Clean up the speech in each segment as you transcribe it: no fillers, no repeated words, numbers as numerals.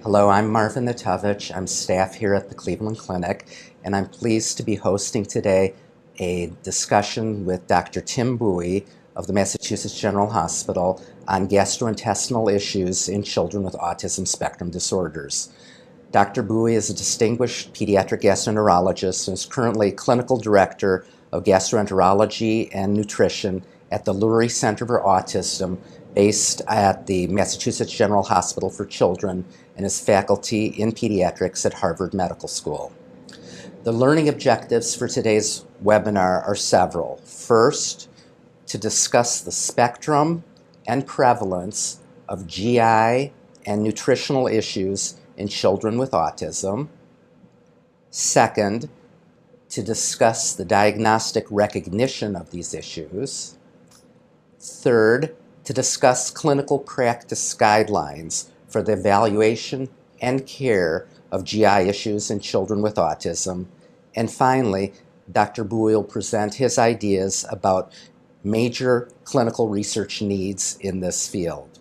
Hello, I'm Marvin Natovich. I'm staff here at the Cleveland Clinic, and I'm pleased to be hosting today a discussion with Dr. Tim Bowie of the Massachusetts General Hospital on gastrointestinal issues in children with autism spectrum disorders. Dr. Bowie is a distinguished pediatric gastroenterologist and is currently clinical director of gastroenterology and nutrition at the Lurie Center for Autism, based at the Massachusetts General Hospital for Children, and is faculty in pediatrics at Harvard Medical School. The learning objectives for today's webinar are several. First, to discuss the spectrum and prevalence of GI and nutritional issues in children with autism. Second, to discuss the diagnostic recognition of these issues. Third, to discuss clinical practice guidelines for the evaluation and care of GI issues in children with autism. And finally, Dr. Bowie will present his ideas about major clinical research needs in this field.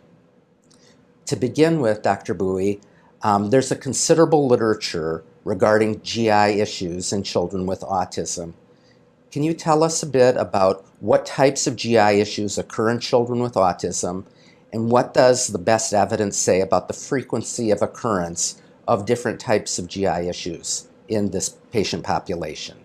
To begin with, Dr. Bowie, there's a considerable literature regarding GI issues in children with autism. Can you tell us a bit about what types of GI issues occur in children with autism, and what does the best evidence say about the frequency of occurrence of different types of GI issues in this patient population?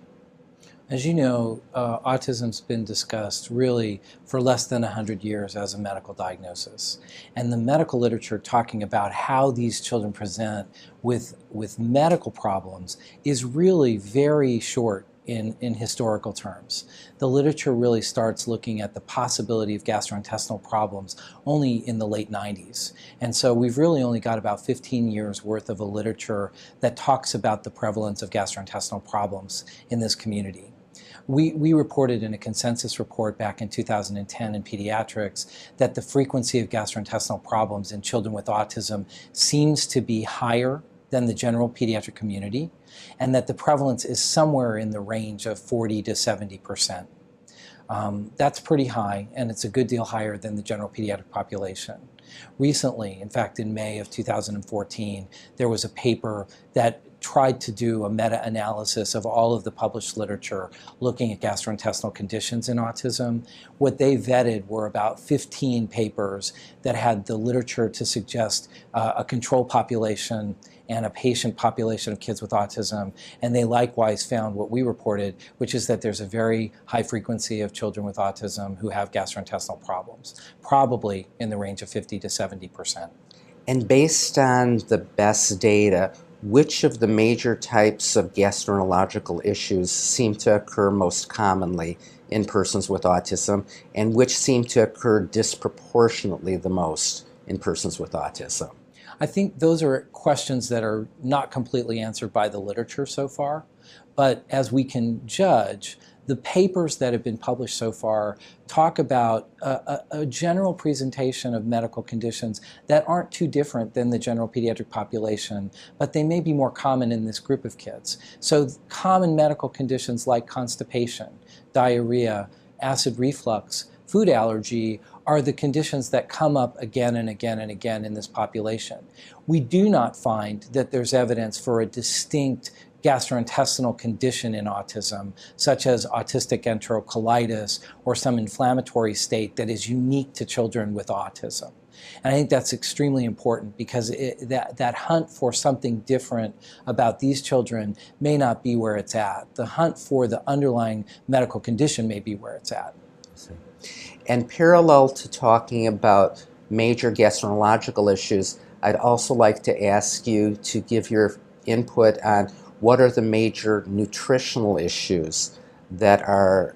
As you know, autism's been discussed really for less than 100 years as a medical diagnosis. And the medical literature talking about how these children present with medical problems is really very short in historical terms. The literature really starts looking at the possibility of gastrointestinal problems only in the late 90s. And so we've really only got about 15 years worth of a literature that talks about the prevalence of gastrointestinal problems in this community. We reported in a consensus report back in 2010 in pediatrics that the frequency of gastrointestinal problems in children with autism seems to be higher than the general pediatric community, and that the prevalence is somewhere in the range of 40 to 70%. That's pretty high, and it's a good deal higher than the general pediatric population. Recently, in fact in May of 2014, there was a paper that tried to do a meta-analysis of all of the published literature looking at gastrointestinal conditions in autism. What they vetted were about 15 papers that had the literature to suggest a control population and a patient population of kids with autism, and they likewise found what we reported, which is that there's a very high frequency of children with autism who have gastrointestinal problems, probably in the range of 50 to 70%. And based on the best data, which of the major types of gastroenterological issues seem to occur most commonly in persons with autism, and which seem to occur disproportionately the most in persons with autism? I think those are questions that are not completely answered by the literature so far, but as we can judge, the papers that have been published so far talk about a general presentation of medical conditions that aren't too different than the general pediatric population, but they may be more common in this group of kids. So common medical conditions like constipation, diarrhea, acid reflux, food allergy are the conditions that come up again and again and again in this population. We do not find that there's evidence for a distinct gastrointestinal condition in autism, such as autistic enterocolitis or some inflammatory state that is unique to children with autism. And I think that's extremely important because that hunt for something different about these children may not be where it's at. The hunt for the underlying medical condition may be where it's at. And parallel to talking about major gastroenterological issues, I'd also like to ask you to give your input on what are the major nutritional issues that are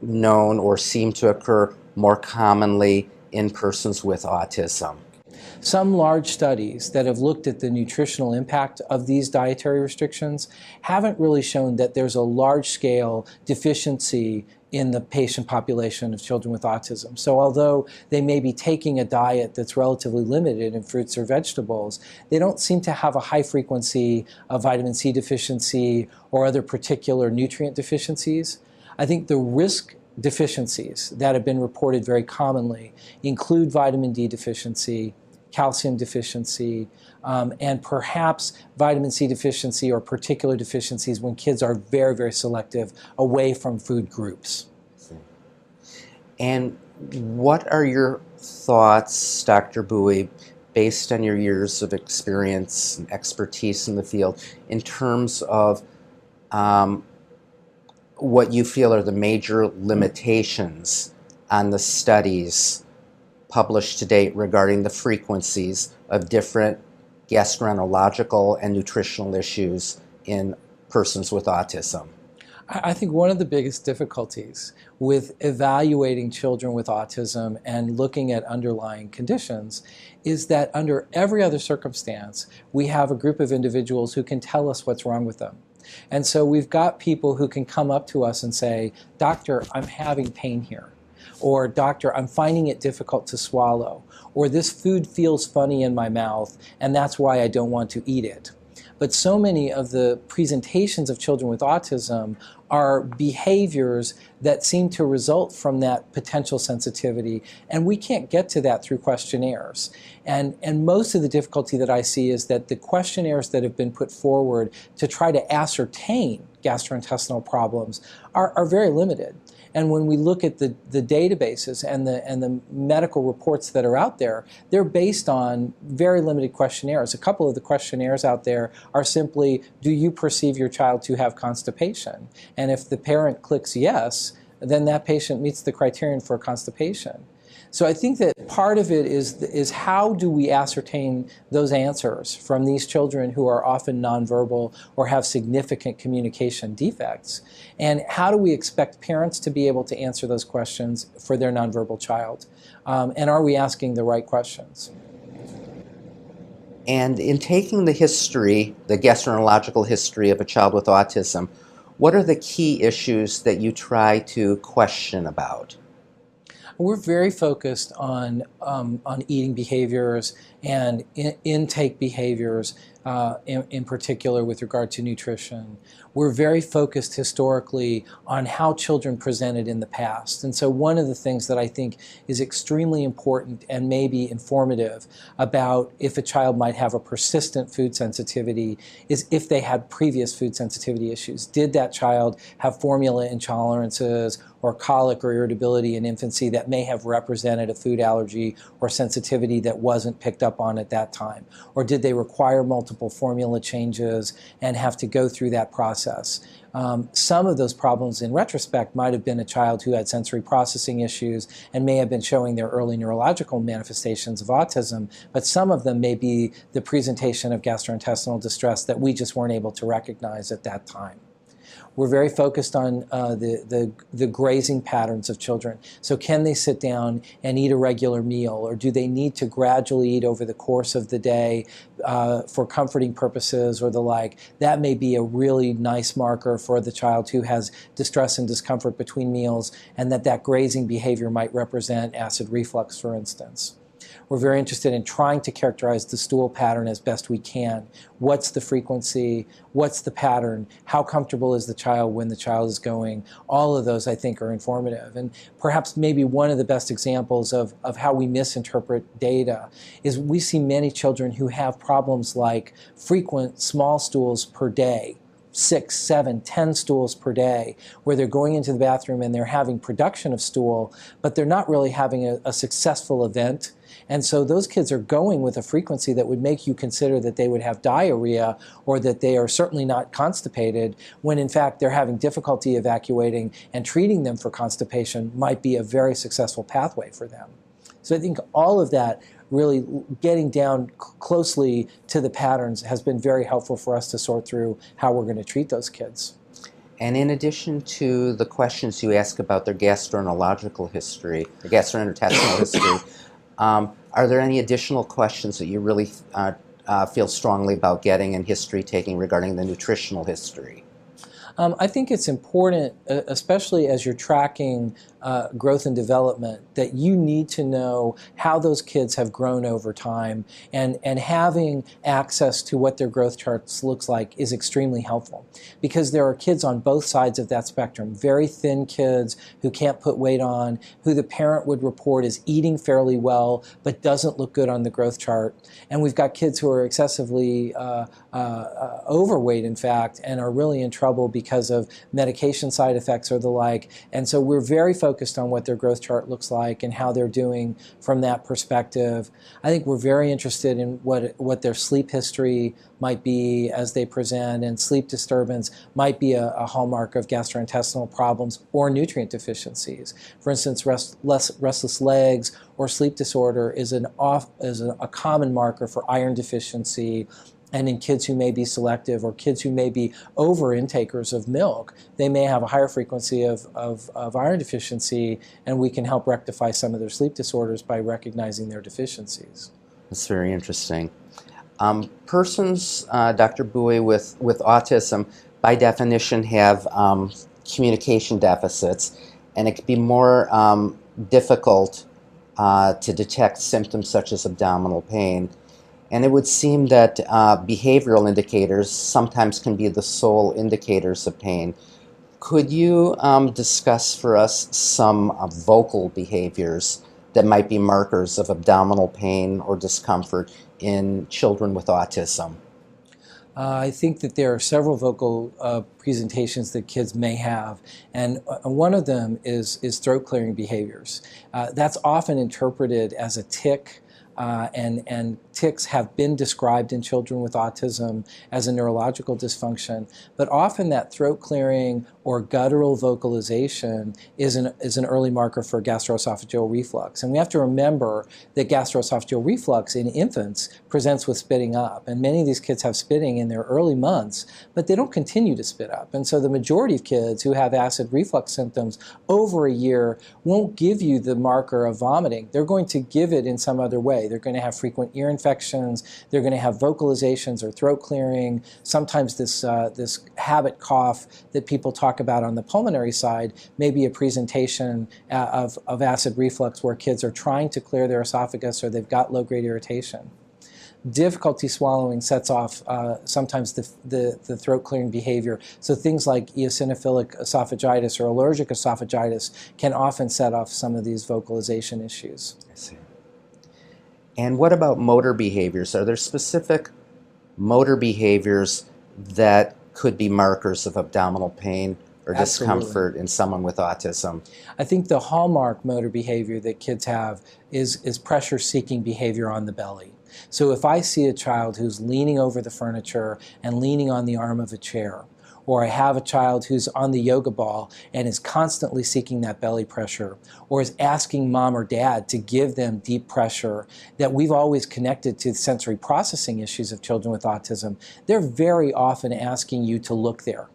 known or seem to occur more commonly in persons with autism. Some large studies that have looked at the nutritional impact of these dietary restrictions haven't really shown that there's a large-scale deficiency in the patient population of children with autism. So although they may be taking a diet that's relatively limited in fruits or vegetables, they don't seem to have a high frequency of vitamin C deficiency or other particular nutrient deficiencies. I think the risk deficiencies that have been reported very commonly include vitamin D deficiency, calcium deficiency, and perhaps vitamin C deficiency or particular deficiencies when kids are very, very selective away from food groups. And what are your thoughts, Dr. Bowie, based on your years of experience and expertise in the field, in terms of what you feel are the major limitations on the studies published to date regarding the frequencies of different gastroenterological and nutritional issues in persons with autism? I think one of the biggest difficulties with evaluating children with autism and looking at underlying conditions is that under every other circumstance, we have a group of individuals who can tell us what's wrong with them. And so we've got people who can come up to us and say, "Doctor, I'm having pain here," or "Doctor, I'm finding it difficult to swallow," or "This food feels funny in my mouth and that's why I don't want to eat it." But so many of the presentations of children with autism are behaviors that seem to result from that potential sensitivity, and we can't get to that through questionnaires. And most of the difficulty that I see is that the questionnaires that have been put forward to try to ascertain gastrointestinal problems are very limited. And when we look at the databases and the medical reports that are out there, they're based on very limited questionnaires. A couple of the questionnaires out there are simply, do you perceive your child to have constipation? And if the parent clicks yes, then that patient meets the criterion for constipation. So I think that part of it is how do we ascertain those answers from these children who are often nonverbal or have significant communication defects? And how do we expect parents to be able to answer those questions for their nonverbal child? And are we asking the right questions? And in taking the history, the gastroenterological history of a child with autism, what are the key issues that you try to question about? We're very focused on eating behaviors and intake behaviors, in particular with regard to nutrition. We're very focused historically on how children presented in the past. And so one of the things that I think is extremely important and maybe informative about if a child might have a persistent food sensitivity is if they had previous food sensitivity issues. Did that child have formula intolerances or colic or irritability in infancy that may have represented a food allergy or sensitivity that wasn't picked up on at that time? Or did they require multiple formula changes and have to go through that process? Some of those problems in retrospect might have been a child who had sensory processing issues and may have been showing their early neurological manifestations of autism, but some of them may be the presentation of gastrointestinal distress that we just weren't able to recognize at that time. We're very focused on the grazing patterns of children. So can they sit down and eat a regular meal, or do they need to gradually eat over the course of the day for comforting purposes or the like? That may be a really nice marker for the child who has distress and discomfort between meals, and that grazing behavior might represent acid reflux, for instance. We're very interested in trying to characterize the stool pattern as best we can. What's the frequency? What's the pattern? How comfortable is the child when the child is going? All of those, I think, are informative. And perhaps maybe one of the best examples of how we misinterpret data is we see many children who have problems like frequent small stools per day. 6, 7, 10 stools per day, where they're going into the bathroom and they're having production of stool, but they're not really having a successful event. And so those kids are going with a frequency that would make you consider that they would have diarrhea or that they are certainly not constipated, when in fact they're having difficulty evacuating, and treating them for constipation might be a very successful pathway for them. So I think all of that, really getting down closely to the patterns, has been very helpful for us to sort through how we're going to treat those kids. And in addition to the questions you ask about their gastroenterological history, the gastrointestinal history, are there any additional questions that you really feel strongly about getting in history taking regarding the nutritional history? I think it's important, especially as you're tracking growth and development, that you need to know how those kids have grown over time, and having access to what their growth charts looks like is extremely helpful, because there are kids on both sides of that spectrum. Very thin kids who can't put weight on, who the parent would report is eating fairly well but doesn't look good on the growth chart. And we've got kids who are excessively overweight, in fact, and are really in trouble because of medication side effects or the like. And so we're very focused on what their growth chart looks like and how they're doing from that perspective. I think we're very interested in what their sleep history might be as they present, and sleep disturbance might be a hallmark of gastrointestinal problems or nutrient deficiencies. For instance, restless legs or sleep disorder is a common marker for iron deficiency. And in kids who may be selective, or kids who may be over intakers of milk, they may have a higher frequency of iron deficiency, and we can help rectify some of their sleep disorders by recognizing their deficiencies. That's very interesting. Persons, Dr. Bowie, with autism, by definition, have communication deficits, and it can be more difficult to detect symptoms such as abdominal pain. And it would seem that behavioral indicators sometimes can be the sole indicators of pain. Could you discuss for us some vocal behaviors that might be markers of abdominal pain or discomfort in children with autism? I think that there are several vocal presentations that kids may have, and one of them is throat clearing behaviors. That's often interpreted as a tic. And tics have been described in children with autism as a neurological dysfunction, but often that throat clearing or guttural vocalization is an early marker for gastroesophageal reflux. And we have to remember that gastroesophageal reflux in infants presents with spitting up, and many of these kids have spitting in their early months, but they don't continue to spit up. And so the majority of kids who have acid reflux symptoms over a year won't give you the marker of vomiting. They're going to give it in some other way. They're going to have frequent ear infections. They're going to have vocalizations or throat clearing. Sometimes this habit cough that people talk about on the pulmonary side may be a presentation of acid reflux, where kids are trying to clear their esophagus or they've got low-grade irritation. Difficulty swallowing sets off sometimes the throat clearing behavior. So things like eosinophilic esophagitis or allergic esophagitis can often set off some of these vocalization issues. I see. And what about motor behaviors? Are there specific motor behaviors that could be markers of abdominal pain or discomfort in someone with autism? I think the hallmark motor behavior that kids have is pressure-seeking behavior on the belly. So if I see a child who's leaning over the furniture and leaning on the arm of a chair, or I have a child who's on the yoga ball and is constantly seeking that belly pressure, or is asking mom or dad to give them deep pressure that we've always connected to sensory processing issues of children with autism, they're very often asking you to look there.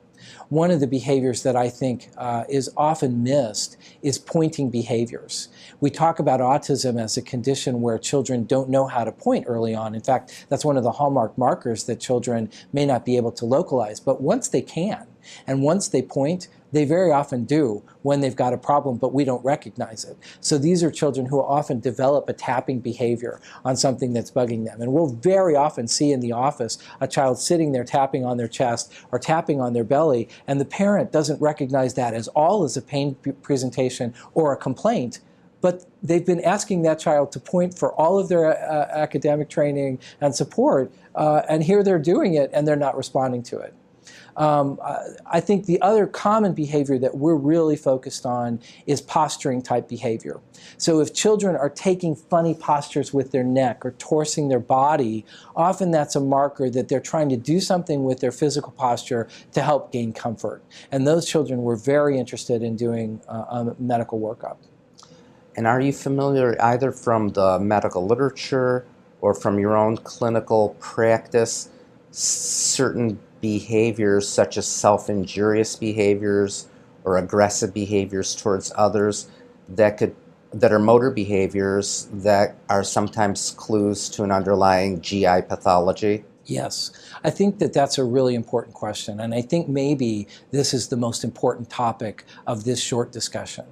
One of the behaviors that I think is often missed is pointing behaviors. We talk about autism as a condition where children don't know how to point early on. In fact, that's one of the hallmark markers that children may not be able to localize. But once they can, and once they point, they very often do when they've got a problem, but we don't recognize it. So these are children who often develop a tapping behavior on something that's bugging them. And we'll very often see in the office a child sitting there tapping on their chest or tapping on their belly, and the parent doesn't recognize that as all as a pain presentation or a complaint, but they've been asking that child to point for all of their academic training and support, and here they're doing it and they're not responding to it. I think the other common behavior that we're really focused on is posturing type behavior. So if children are taking funny postures with their neck or torsing their body, often that's a marker that they're trying to do something with their physical posture to help gain comfort. And those children were very interested in doing a medical workup. And are you familiar either from the medical literature or from your own clinical practice, certain behaviors such as self-injurious behaviors or aggressive behaviors towards others that are motor behaviors that are sometimes clues to an underlying GI pathology? Yes, I think that that's a really important question, and I think maybe this is the most important topic of this short discussion.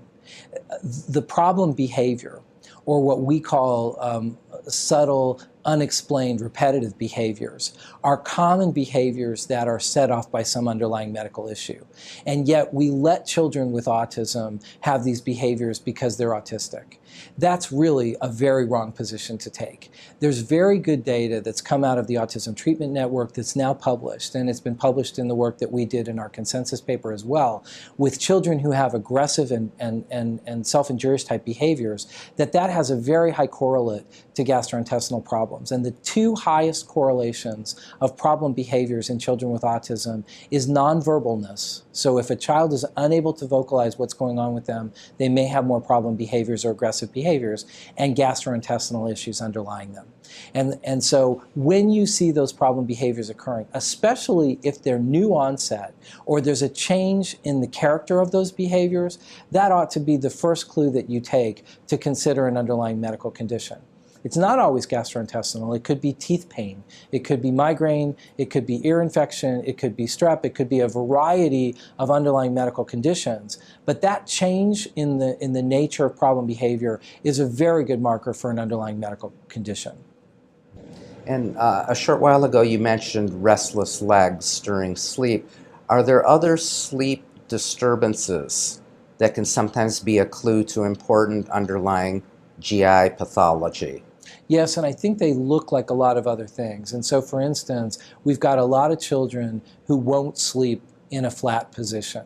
The problem behavior, or what we call subtle, unexplained, repetitive behaviors, are common behaviors that are set off by some underlying medical issue. And yet we let children with autism have these behaviors because they're autistic. That's really a very wrong position to take. There's very good data that's come out of the Autism Treatment Network that's now published, and it's been published in the work that we did in our consensus paper as well, with children who have aggressive and self-injurious type behaviors, that has a very high correlate to gastrointestinal problems. And the two highest correlations of problem behaviors in children with autism is nonverbalness. So if a child is unable to vocalize what's going on with them, they may have more problem behaviors or aggressive behaviors, and gastrointestinal issues underlying them. And so when you see those problem behaviors occurring, especially if they're new onset or there's a change in the character of those behaviors, that ought to be the first clue that you take to consider an underlying medical condition. It's not always gastrointestinal. It could be teeth pain. It could be migraine. It could be ear infection. It could be strep. It could be a variety of underlying medical conditions. But that change in the nature of problem behavior is a very good marker for an underlying medical condition. And a short while ago, you mentioned restless legs during sleep. Are there other sleep disturbances that can sometimes be a clue to important underlying GI pathology? Yes, and I think they look like a lot of other things. And so, for instance, we've got a lot of children who won't sleep in a flat position.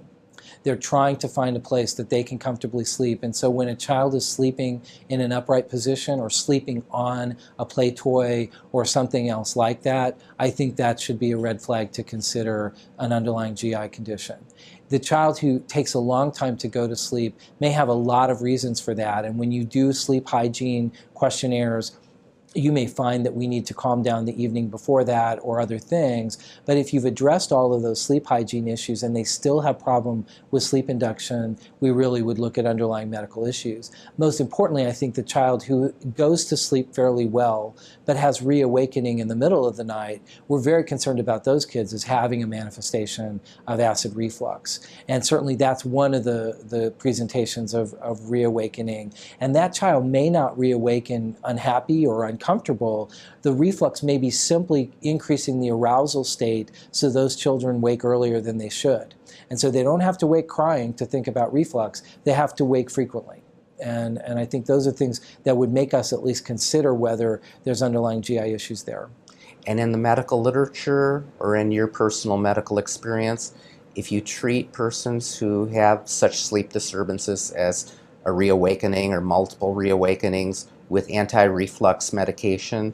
They're trying to find a place that they can comfortably sleep. And so when a child is sleeping in an upright position or sleeping on a play toy or something else like that, I think that should be a red flag to consider an underlying GI condition. The child who takes a long time to go to sleep may have a lot of reasons for that. And when you do sleep hygiene questionnaires, you may find that we need to calm down the evening before that or other things. But if you've addressed all of those sleep hygiene issues and they still have problem with sleep induction, we really would look at underlying medical issues. Most importantly, I think the child who goes to sleep fairly well but has reawakening in the middle of the night, we're very concerned about those kids as having a manifestation of acid reflux. And certainly that's one of the presentations of reawakening. And that child may not reawaken unhappy or uncomfortable. The reflux may be simply increasing the arousal state so those children wake earlier than they should. And so they don't have to wake crying to think about reflux. They have to wake frequently. And I think those are things that would make us at least consider whether there's underlying GI issues there. And in the medical literature or in your personal medical experience, if you treat persons who have such sleep disturbances as a reawakening or multiple reawakenings with anti-reflux medication,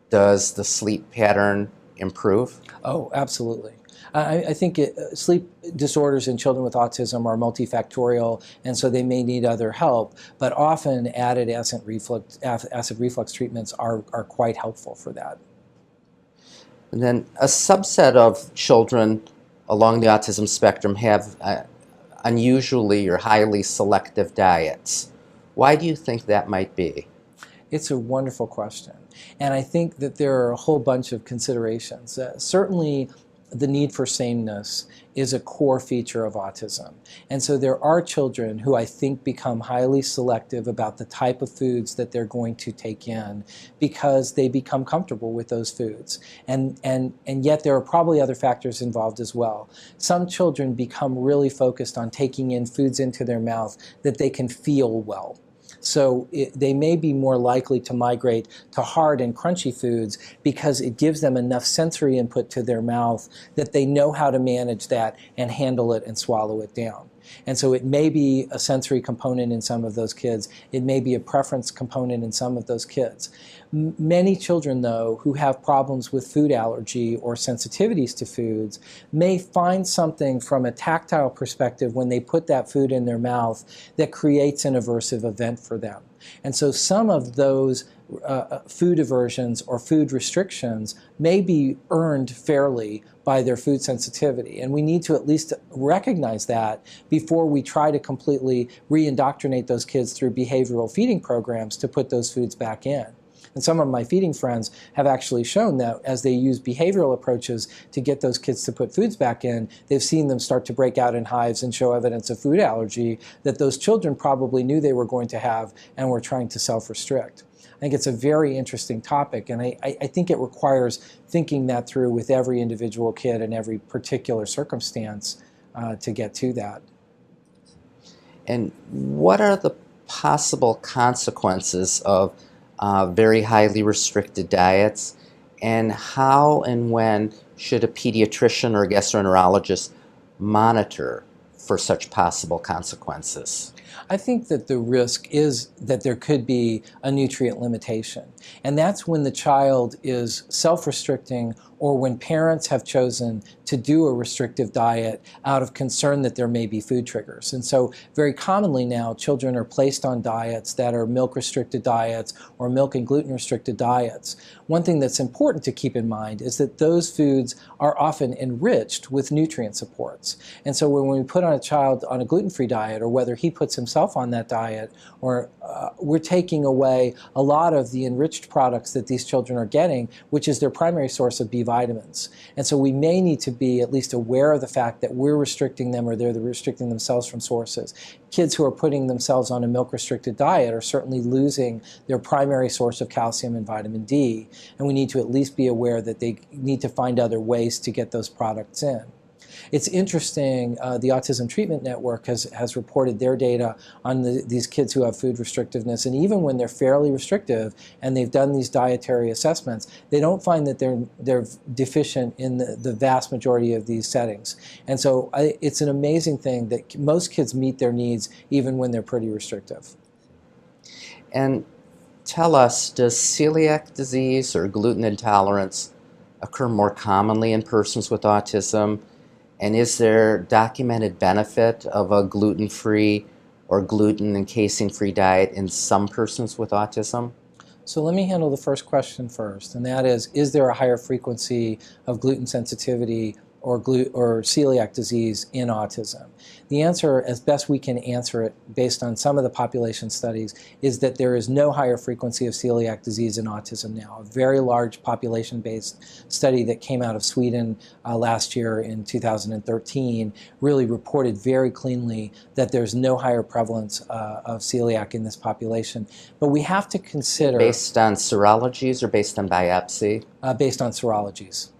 does the sleep pattern improve? Oh, absolutely. I think sleep disorders in children with autism are multifactorial, and so they may need other help, but often added acid reflux treatments are quite helpful for that. And then a subset of children along the autism spectrum have unusually or highly selective diets. Why do you think that might be? It's a wonderful question. And I think that there are a whole bunch of considerations. Certainly, the need for sameness is a core feature of autism. And so there are children who I think become highly selective about the type of foods that they're going to take in because they become comfortable with those foods. And yet there are probably other factors involved as well. Some children become really focused on taking in foods into their mouth that they can feel well. So they may be more likely to migrate to hard and crunchy foods because it gives them enough sensory input to their mouth that they know how to manage that and handle it and swallow it down. And so it may be a sensory component in some of those kids. It may be a preference component in some of those kids. Many children, though, who have problems with food allergy or sensitivities to foods may find something from a tactile perspective when they put that food in their mouth that creates an aversive event for them. And so some of those food aversions or food restrictions may be earned fairly by their food sensitivity. And we need to at least recognize that before we try to completely re-indoctrinate those kids through behavioral feeding programs to put those foods back in. And some of my feeding friends have actually shown that as they use behavioral approaches to get those kids to put foods back in, they've seen them start to break out in hives and show evidence of food allergy that those children probably knew they were going to have and were trying to self-restrict. I think it's a very interesting topic, and I think it requires thinking that through with every individual kid and every particular circumstance to get to that. And what are the possible consequences of very highly restricted diets, and how and when should a pediatrician or gastroenterologist monitor for such possible consequences? I think that the risk is that there could be a nutrient limitation. And that's when the child is self-restricting or when parents have chosen to do a restrictive diet out of concern that there may be food triggers. And so very commonly now, children are placed on diets that are milk-restricted diets or milk and gluten-restricted diets. One thing that's important to keep in mind is that those foods are often enriched with nutrient supports. And so when we put on a child on a gluten-free diet, or whether he puts himself on that diet, or we're taking away a lot of the enriched products that these children are getting, which is their primary source of B vitamins. And so we may need to be at least aware of the fact that we're restricting them or they're restricting themselves from sources. Kids who are putting themselves on a milk-restricted diet are certainly losing their primary source of calcium and vitamin D, and we need to at least be aware that they need to find other ways to get those products in. It's interesting, the Autism Treatment Network has reported their data on these kids who have food restrictiveness, and even when they're fairly restrictive and they've done these dietary assessments, they don't find that they're deficient in the vast majority of these settings. And so it's an amazing thing that most kids meet their needs even when they're pretty restrictive. And tell us, does celiac disease or gluten intolerance occur more commonly in persons with autism? And is there documented benefit of a gluten-free or gluten and casein-free diet in some persons with autism? So let me handle the first question first, and that is there a higher frequency of gluten sensitivity or celiac disease in autism? The answer, as best we can answer it based on some of the population studies, is that there is no higher frequency of celiac disease in autism now. A very large population-based study that came out of Sweden last year in 2013 really reported very cleanly that there's no higher prevalence of celiac in this population. But we have to consider... Based on serologies or based on biopsy? Based on serologies.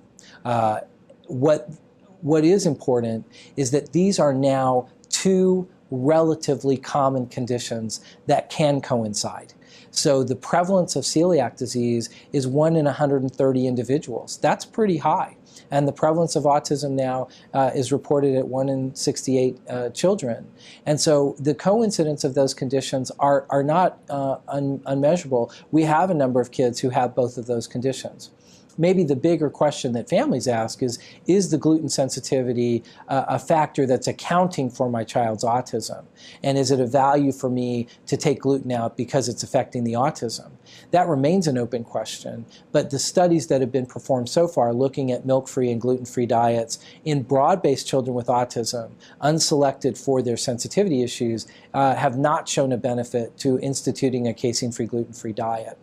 What is important is that these are now two relatively common conditions that can coincide. So the prevalence of celiac disease is 1 in 130 individuals. That's pretty high. And the prevalence of autism now is reported at 1 in 68 children. And so the coincidence of those conditions are not unmeasurable. We have a number of kids who have both of those conditions. Maybe the bigger question that families ask is the gluten sensitivity a factor that's accounting for my child's autism? And is it a value for me to take gluten out because it's affecting the autism? That remains an open question, but the studies that have been performed so far looking at milk-free and gluten-free diets in broad-based children with autism, unselected for their sensitivity issues, have not shown a benefit to instituting a casein-free, gluten-free diet.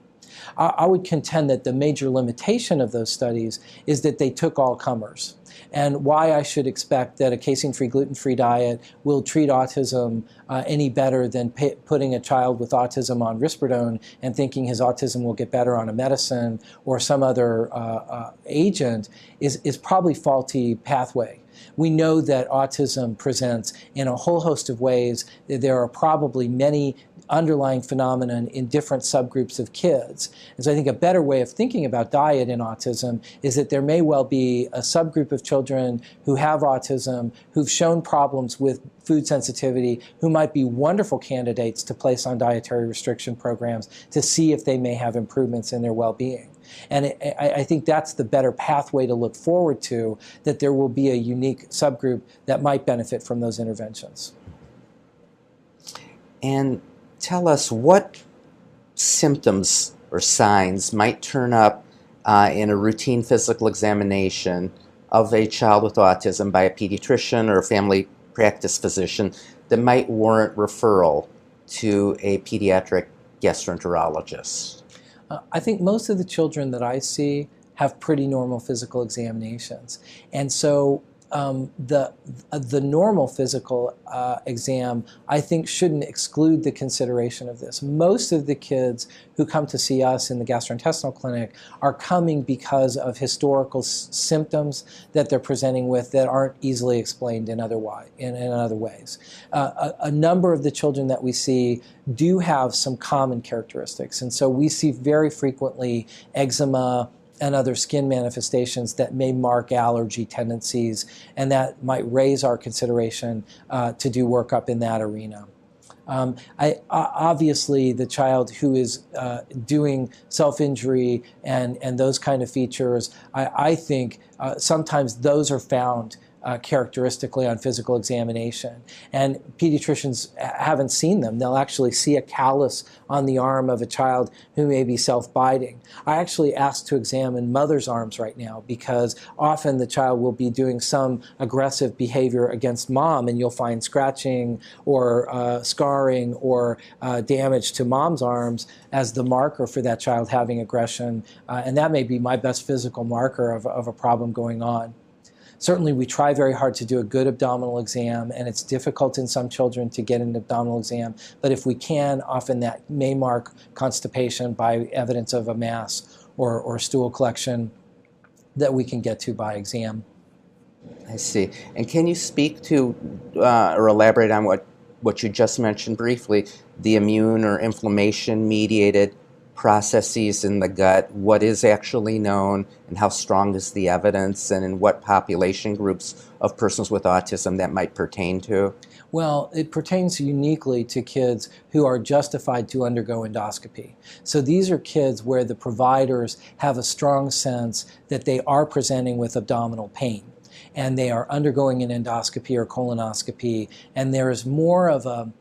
I would contend that the major limitation of those studies is that they took all comers. And why I should expect that a casein-free, gluten-free diet will treat autism any better than putting a child with autism on risperidone and thinking his autism will get better on a medicine or some other agent is probably faulty pathway. We know that autism presents in a whole host of ways. There are probably many underlying phenomena in different subgroups of kids. And so I think a better way of thinking about diet in autism is that there may well be a subgroup of children who have autism, who've shown problems with food sensitivity, who might be wonderful candidates to place on dietary restriction programs to see if they may have improvements in their well-being. And I think that's the better pathway to look forward to, that there will be a unique subgroup that might benefit from those interventions. And tell us what symptoms or signs might turn up in a routine physical examination of a child with autism by a pediatrician or a family practice physician that might warrant referral to a pediatric gastroenterologist. I think most of the children that I see have pretty normal physical examinations. And so the normal physical exam, I think, shouldn't exclude the consideration of this. Most of the kids who come to see us in the gastrointestinal clinic are coming because of historical symptoms that they're presenting with that aren't easily explained in other ways. A number of the children that we see do have some common characteristics, and so we see very frequently eczema and other skin manifestations that may mark allergy tendencies, and that might raise our consideration to do workup in that arena. Obviously, the child who is doing self-injury and those kind of features, I think sometimes those are found characteristically on physical examination. And pediatricians haven't seen them. They'll actually see a callus on the arm of a child who may be self-biting. I actually asked to examine mother's arms right now because often the child will be doing some aggressive behavior against mom, and you'll find scratching or scarring or damage to mom's arms as the marker for that child having aggression. And that may be my best physical marker of a problem going on. Certainly, we try very hard to do a good abdominal exam, and it's difficult in some children to get an abdominal exam. But if we can, often that may mark constipation by evidence of a mass or stool collection that we can get to by exam. I see. And can you speak to or elaborate on what you just mentioned briefly, the immune or inflammation-mediated processes in the gut, what is actually known, and how strong is the evidence, and in what population groups of persons with autism that might pertain to? Well, it pertains uniquely to kids who are justified to undergo endoscopy. So these are kids where the providers have a strong sense that they are presenting with abdominal pain, and they are undergoing an endoscopy or colonoscopy, and there is more of a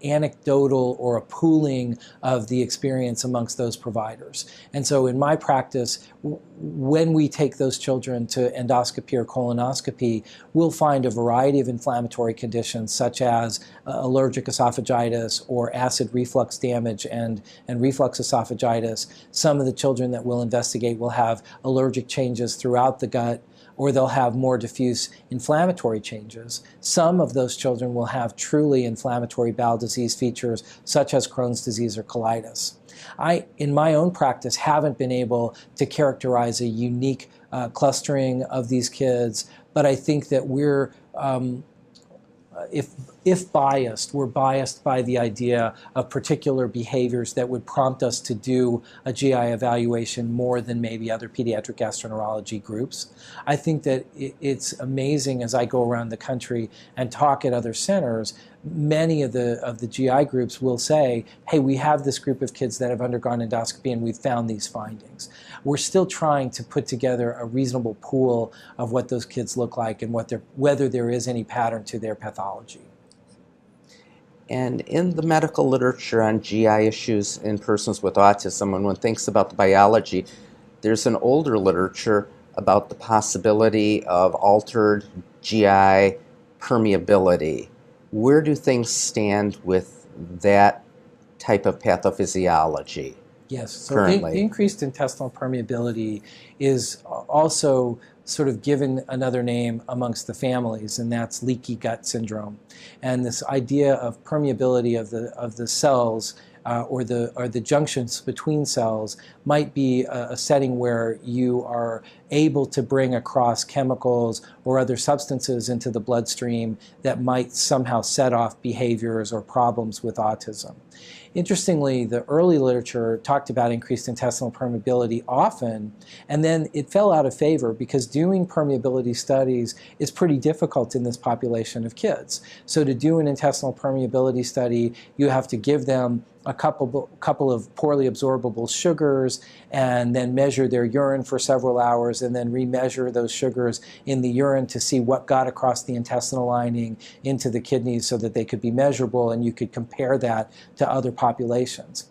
anecdotal or a pooling of the experience amongst those providers. And so in my practice, when we take those children to endoscopy or colonoscopy, we'll find a variety of inflammatory conditions such as allergic esophagitis or acid reflux damage and reflux esophagitis. Some of the children that we'll investigate will have allergic changes throughout the gut, or they'll have more diffuse inflammatory changes. Some of those children will have truly inflammatory bowel disease features, such as Crohn's disease or colitis. I, in my own practice, haven't been able to characterize a unique clustering of these kids, but I think that we're, if biased, we're biased by the idea of particular behaviors that would prompt us to do a GI evaluation more than maybe other pediatric gastroenterology groups. I think that it's amazing as I go around the country and talk at other centers, many of the GI groups will say, hey, we have this group of kids that have undergone endoscopy and we've found these findings. We're still trying to put together a reasonable pool of what those kids look like and whether there is any pattern to their pathology. And in the medical literature on GI issues in persons with autism, when one thinks about the biology, there's an older literature about the possibility of altered GI permeability. Where do things stand with that type of pathophysiology? Yes, so currently? Increased intestinal permeability is also sort of given another name amongst the families, and that's leaky gut syndrome. And this idea of permeability of the cells or the junctions between cells might be a setting where you are able to bring across chemicals or other substances into the bloodstream that might somehow set off behaviors or problems with autism. Interestingly, the early literature talked about increased intestinal permeability often, and then it fell out of favor because doing permeability studies is pretty difficult in this population of kids. So to do an intestinal permeability study, you have to give them a couple of poorly absorbable sugars and then measure their urine for several hours and then remeasure those sugars in the urine to see what got across the intestinal lining into the kidneys so that they could be measurable and you could compare that to other populations.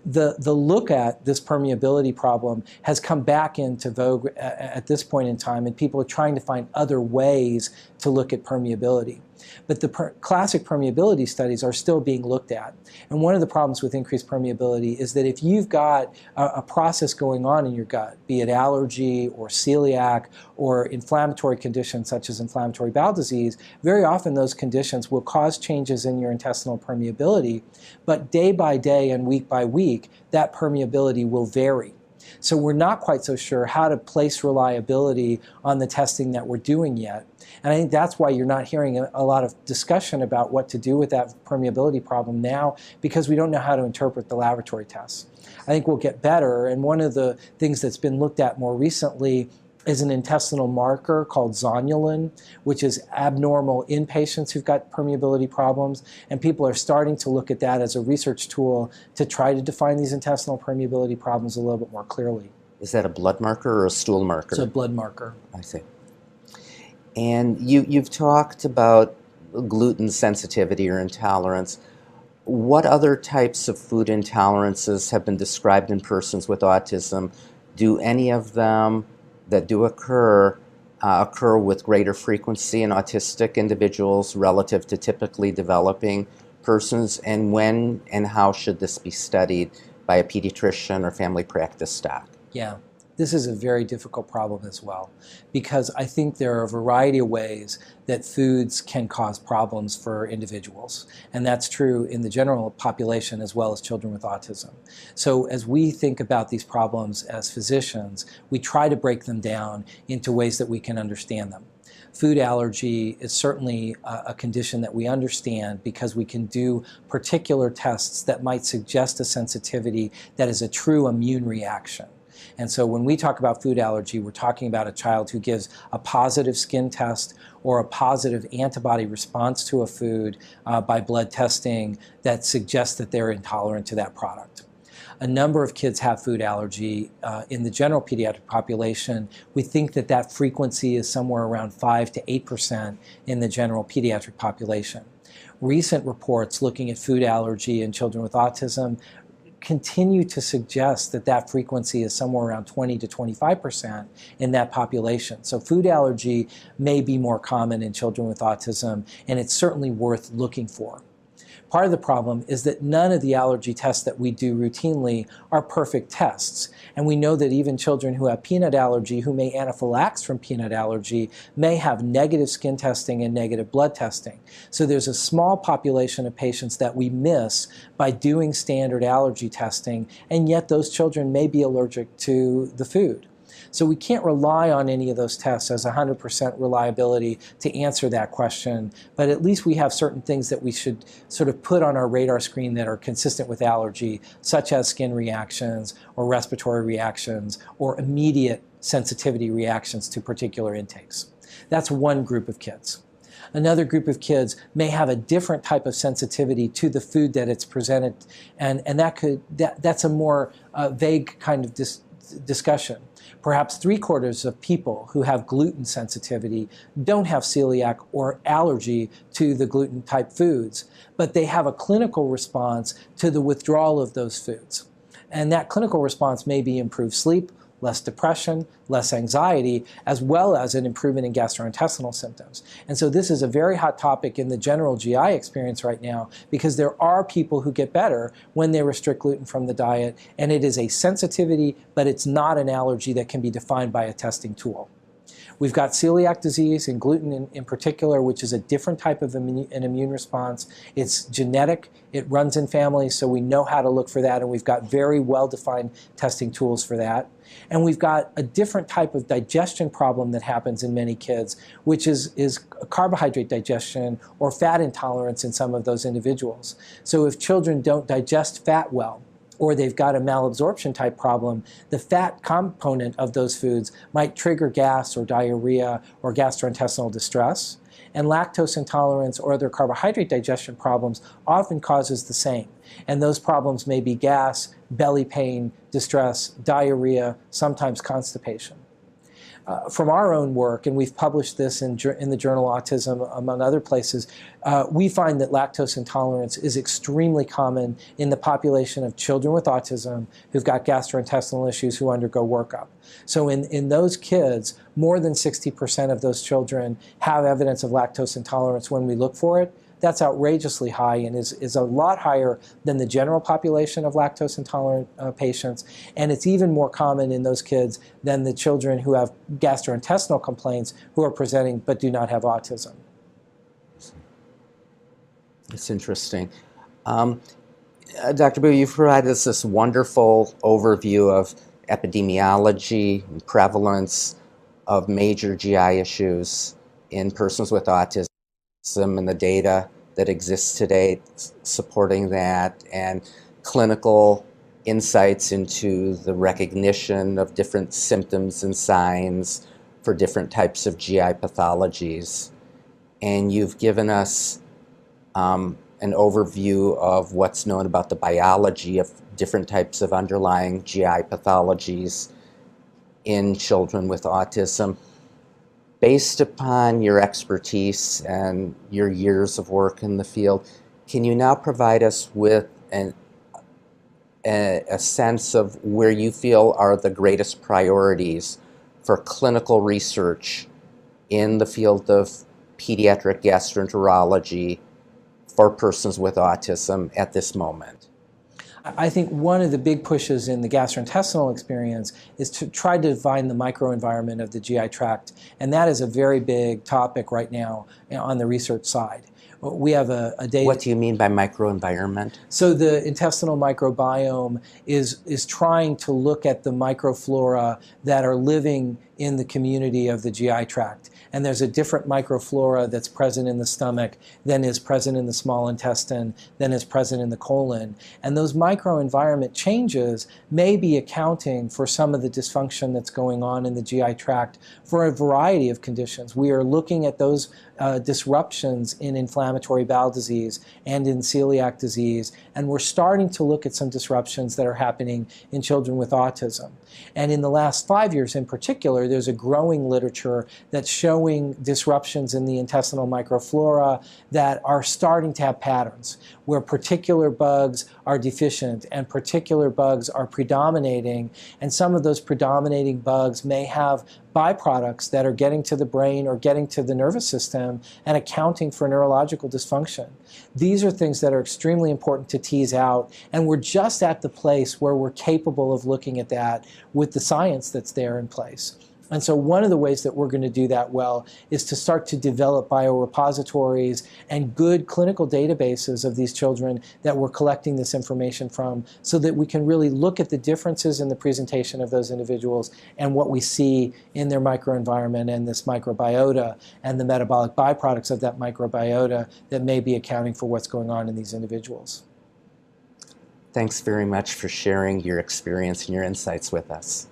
The look at this permeability problem has come back into vogue at this point in time, and people are trying to find other ways to look at permeability. But the classic permeability studies are still being looked at. And one of the problems with increased permeability is that if you've got a process going on in your gut, be it allergy or celiac or inflammatory conditions such as inflammatory bowel disease, very often those conditions will cause changes in your intestinal permeability, but day by day and week by week, that permeability will vary. So we're not quite so sure how to place reliability on the testing that we're doing yet. And I think that's why you're not hearing a lot of discussion about what to do with that permeability problem now, because we don't know how to interpret the laboratory tests. I think we'll get better, and one of the things that's been looked at more recently is an intestinal marker called zonulin, which is abnormal in patients who've got permeability problems, and people are starting to look at that as a research tool to try to define these intestinal permeability problems a little bit more clearly. Is that a blood marker or a stool marker? It's a blood marker. I see. And you've talked about gluten sensitivity or intolerance. What other types of food intolerances have been described in persons with autism? Do any of them that do occur with greater frequency in autistic individuals relative to typically developing persons? And when and how should this be studied by a pediatrician or family practice doc? Yeah. This is a very difficult problem as well, because I think there are a variety of ways that foods can cause problems for individuals. And that's true in the general population as well as children with autism. So as we think about these problems as physicians, we try to break them down into ways that we can understand them. Food allergy is certainly a condition that we understand because we can do particular tests that might suggest a sensitivity that is a true immune reaction. And so when we talk about food allergy, we're talking about a child who gives a positive skin test or a positive antibody response to a food by blood testing that suggests that they're intolerant to that product. A number of kids have food allergy. In the general pediatric population, we think that that frequency is somewhere around 5 to 8% in the general pediatric population. Recent reports looking at food allergy in children with autism continue to suggest that that frequency is somewhere around 20 to 25% in that population. So food allergy may be more common in children with autism, and it's certainly worth looking for. Part of the problem is that none of the allergy tests that we do routinely are perfect tests. And we know that even children who have peanut allergy, who may anaphylax from peanut allergy, may have negative skin testing and negative blood testing. So there's a small population of patients that we miss by doing standard allergy testing, and yet those children may be allergic to the food. So we can't rely on any of those tests as 100% reliability to answer that question, but at least we have certain things that we should sort of put on our radar screen that are consistent with allergy, such as skin reactions or respiratory reactions or immediate sensitivity reactions to particular intakes. That's one group of kids. Another group of kids may have a different type of sensitivity to the food that it's presented, and that's a more vague kind of discussion. Perhaps 3/4 of people who have gluten sensitivity don't have celiac or allergy to the gluten type foods, but they have a clinical response to the withdrawal of those foods. And that clinical response may be improved sleep, less depression, less anxiety, as well as an improvement in gastrointestinal symptoms. And so this is a very hot topic in the general GI experience right now, because there are people who get better when they restrict gluten from the diet, and it is a sensitivity, but it's not an allergy that can be defined by a testing tool. We've got celiac disease and gluten in particular, which is a different type of an immune response. It's genetic, it runs in families, so we know how to look for that, and we've got very well-defined testing tools for that. And we've got a different type of digestion problem that happens in many kids, which is carbohydrate digestion or fat intolerance in some of those individuals. So if children don't digest fat well, or they've got a malabsorption type problem, the fat component of those foods might trigger gas or diarrhea or gastrointestinal distress. And lactose intolerance or other carbohydrate digestion problems often causes the same. And those problems may be gas, belly pain, distress, diarrhea, sometimes constipation. From our own work, and we've published this in the journal Autism, among other places, we find that lactose intolerance is extremely common in the population of children with autism who've got gastrointestinal issues who undergo workup. So in those kids, more than 60% of those children have evidence of lactose intolerance when we look for it. That's outrageously high and is a lot higher than the general population of lactose intolerant patients. And it's even more common in those kids than the children who have gastrointestinal complaints who are presenting but do not have autism. It's interesting. Dr. Bowie, you've provided us this wonderful overview of epidemiology and prevalence of major GI issues in persons with autism and the data that exists today supporting that, and clinical insights into the recognition of different symptoms and signs for different types of GI pathologies. And you've given us an overview of what's known about the biology of different types of underlying GI pathologies in children with autism. Based upon your expertise and your years of work in the field, can you now provide us with a sense of where you feel are the greatest priorities for clinical research in the field of pediatric gastroenterology for persons with autism at this moment? I think one of the big pushes in the gastrointestinal experience is to try to define the microenvironment of the GI tract, and that is a very big topic right now on the research side. We have a data. What do you mean by microenvironment? So the intestinal microbiome is trying to look at the microflora that are living in the community of the GI tract. And there's a different microflora that's present in the stomach than is present in the small intestine, than is present in the colon. And those microenvironment changes may be accounting for some of the dysfunction that's going on in the GI tract for a variety of conditions. We are looking at those disruptions in inflammatory bowel disease and in celiac disease, and we're starting to look at some disruptions that are happening in children with autism. And in the last 5 years in particular, there's a growing literature that's showing disruptions in the intestinal microflora that are starting to have patterns, where particular bugs are deficient and particular bugs are predominating, and some of those predominating bugs may have byproducts that are getting to the brain or getting to the nervous system and accounting for neurological dysfunction. These are things that are extremely important to tease out, and we're just at the place where we're capable of looking at that with the science that's there in place. And so one of the ways that we're going to do that well is to start to develop biorepositories and good clinical databases of these children that we're collecting this information from, so that we can really look at the differences in the presentation of those individuals and what we see in their microenvironment and this microbiota and the metabolic byproducts of that microbiota that may be accounting for what's going on in these individuals. Thanks very much for sharing your experience and your insights with us.